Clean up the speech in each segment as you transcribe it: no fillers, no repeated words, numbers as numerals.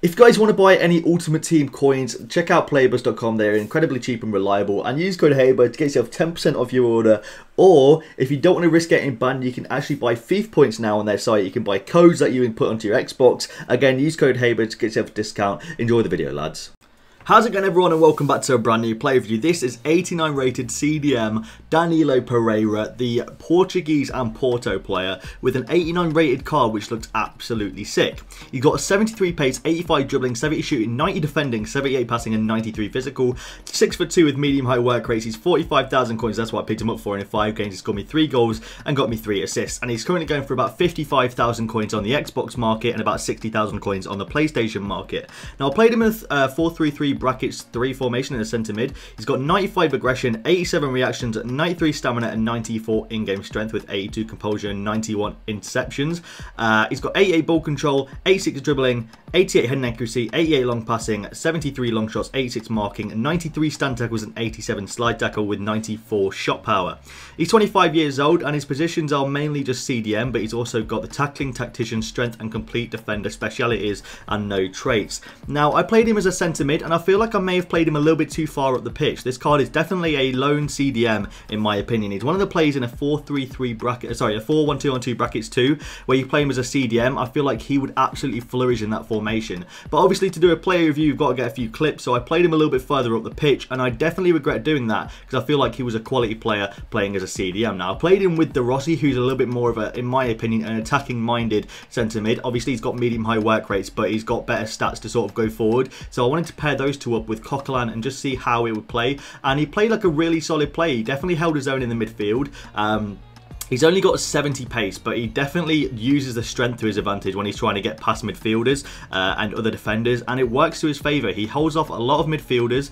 If you guys want to buy any Ultimate Team coins, check out playerbuzz.com. They're incredibly cheap and reliable, and use code HABER to get yourself 10% off your order. Or if you don't want to risk getting banned, you can actually buy FIFA points now on their site. You can buy codes that you input onto your Xbox. Again, use code HABER to get yourself a discount. Enjoy the video, lads. How's it going, everyone, and welcome back to a brand new play review. This is 89 rated CDM Danilo Pereira, the Portuguese and Porto player, with an 89 rated card which looks absolutely sick. You've got a 73 pace, 85 dribbling, 70 shooting, 90 defending, 78 passing and 93 physical. 6'2" with medium high work rates. He's 45,000 coins, that's what I picked him up for, and in 5 games he's got me 3 goals and got me 3 assists. And he's currently going for about 55,000 coins on the Xbox market and about 60,000 coins on the PlayStation market. Now I played him with 4-3-3 brackets 3 formation in the centre mid. He's got 95 aggression, 87 reactions, 93 stamina and 94 in-game strength with 82 composure and 91 interceptions. He's got 88 ball control, 86 dribbling, 88 head and accuracy, 88 long passing, 73 long shots, 86 marking, 93 stand tackles and 87 slide tackle with 94 shot power. He's 25 years old and his positions are mainly just CDM, but he's also got the tackling, tactician, strength and complete defender specialities and no traits. Now I played him as a centre mid and I feel like I may have played him a little bit too far up the pitch. This card is definitely a lone CDM in my opinion. He's one of the players in a 4-3-3 bracket, sorry, a 4-1-2-1-2 brackets 2, where you play him as a CDM. I feel like he would absolutely flourish in that formation. But obviously to do a player review, you've got to get a few clips, so I played him a little bit further up the pitch, and I definitely regret doing that because I feel like he was a quality player playing as a CDM. Now I played him with De Rossi, who's a little bit more of a, in my opinion, an attacking minded centre mid. Obviously he's got medium high work rates, but he's got better stats to sort of go forward. So I wanted to pair those two up with Coquelin and just see how it would play, and he played like a really solid play. He definitely held his own in the midfield. He's only got a 70 pace, but he definitely uses the strength to his advantage when he's trying to get past midfielders and other defenders, and it works to his favour. He holds off a lot of midfielders.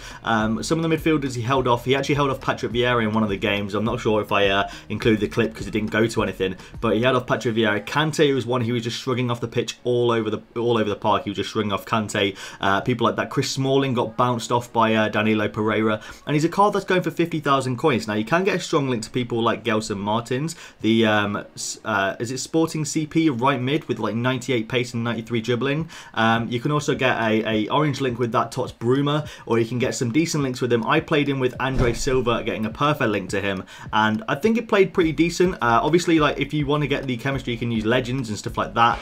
Some of the midfielders he held off. He actually held off Patrick Vieira in one of the games. I'm not sure if I included the clip because it didn't go to anything, but he held off Patrick Vieira. Kante was one he was just shrugging off the pitch all over the park. He was just shrugging off Kante. People like that. Chris Smalling got bounced off by Danilo Pereira, and he's a card that's going for 50,000 coins. Now you can get a strong link to people like Gelson Martins. The is it Sporting CP right mid with like 98 pace and 93 dribbling. You can also get a orange link with that Tots Bruma, or you can get some decent links with him. I played him with Andre Silva, getting a perfect link to him, and I think it played pretty decent. Obviously, like if you want to get the chemistry, you can use legends and stuff like that.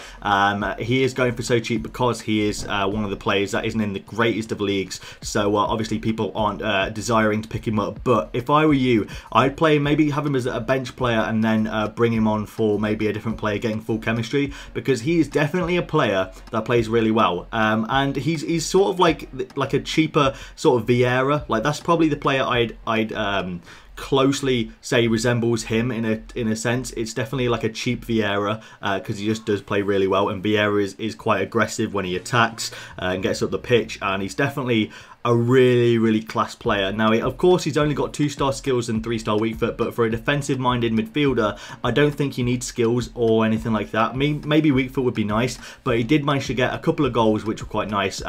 He is going for so cheap because he is one of the players that isn't in the greatest of leagues, so obviously people aren't desiring to pick him up. But if I were you, I'd play, maybe have him as a bench player and then bring him on for maybe a different player getting full chemistry, because he is definitely a player that plays really well, and he's sort of like a cheaper sort of Vieira. Like that's probably the player I'd closely say resembles him in a sense. It's definitely like a cheap Vieira because he just does play really well, and Vieira is quite aggressive when he attacks and gets up the pitch, and he's definitely a really class player. Now of course he's only got 2-star skills and 3-star weak foot, but for a defensive minded midfielder I don't think you need skills or anything like that. Maybe weak foot would be nice, but he did manage to get a couple of goals which were quite nice.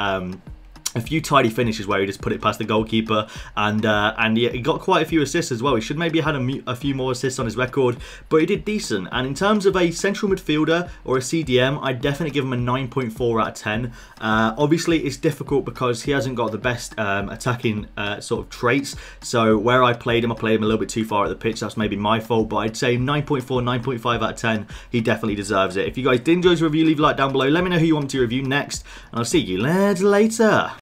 A few tidy finishes where he just put it past the goalkeeper, and he got quite a few assists as well. He should maybe have had a few more assists on his record, but he did decent. And in terms of a central midfielder or a CDM, I'd definitely give him a 9.4 out of 10. Obviously, it's difficult because he hasn't got the best attacking sort of traits. So where I played him a little bit too far at the pitch. That's maybe my fault, but I'd say 9.4, 9.5 out of 10. He definitely deserves it. If you guys did enjoy this review, leave a like down below. Let me know who you want me to review next, and I'll see you lads later.